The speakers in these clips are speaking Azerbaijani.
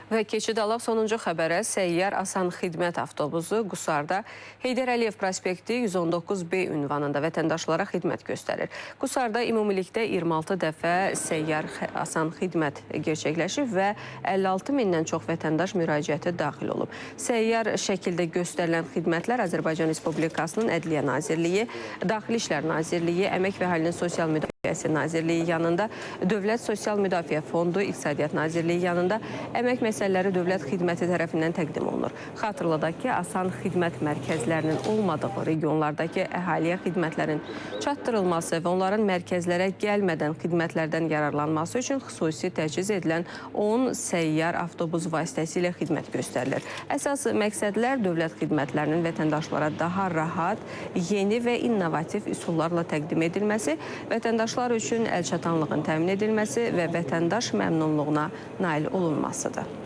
Və keçid alaq sonuncu xəbərə. Səyyar Asan Xidmət avtobusu Qusarda Heydər Əliyev prospekti 119B ünvanında vətəndaşlara xidmət göstərir. Qusarda ümumilikdə 26 dəfə səyyar Asan Xidmət gerçəkləşib və 56 mindən çox vətəndaş müraciəti daxil olub. Səyyar şəkildə göstərilən xidmətlər Azərbaycan Respublikasının Ədliyyə Nazirliyi, Daxili İşlər Nazirliyi, Əmək və Əhalinin Sosial Müdafiəsi Nazirliyi yanında, Dövlət Sosial Müdafiə Fondu, İqtisadiyyat Nazirliyi yanında Əmək Məsələləri Dövlət Xidməti tərəfindən təqdim olunur. Xatırladaq ki, Asan Xidmət mərkəzlərinin olmadığı regionlardakı əhaliyə xidmətlərin çatdırılması və onların mərkəzlərə gəlmədən xidmətlərdən yararlanması üçün xüsusi təchiz edilən 10 səyyar avtobus vasitəsilə xidmət göstərilir. Əsas məqsədlər dövlət xidmətlərinin vətəndaşlara daha rahat, yeni və innovativ üsullarla təqdim edilməsi, vətəndaşlar üçün əlçatanlığın təmin edilməsi və vətəndaş məmnunluğuna nail olunmasıdır.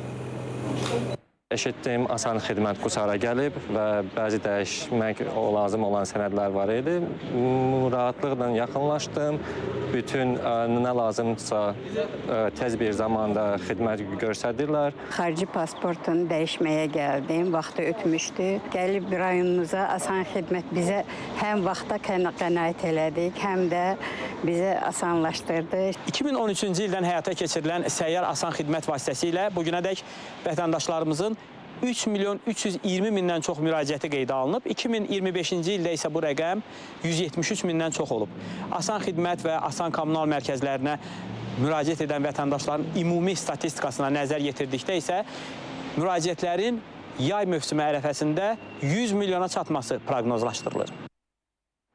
Eşitdim, Asan Xidmət Qusara gəlib və bəzi dəyişmək lazım olan sənədlər var idi. Rahatlıqla yaxınlaşdım. Bütün nə lazımdırsa tez bir zamanda xidmət göstərirlər. Xarici pasportunu dəyişməyə gəldim, vaxtı ötmüşdü. Gəlib rayonumuza Asan Xidmət bizə həm vaxta qənaət elədik, həm də bizə asanlaşdırdı. 2013-cü ildən həyata keçirilən səyyar Asan Xidmət vasitəsilə bugünədək vətəndaşlarımızın 3.320 mindən çox müraciəti qeydə alınıb. 2025-ci ildə isə bu rəqəm 173 mindən çox olub. Asan Xidmət və Asan kommunal mərkəzlərinə müraciət edən vətəndaşların ümumi statistikasına nəzər yetirdikdə isə müraciətlərin yay mövsümü ərəfəsində 100 milyona çatması proqnozlaşdırılır.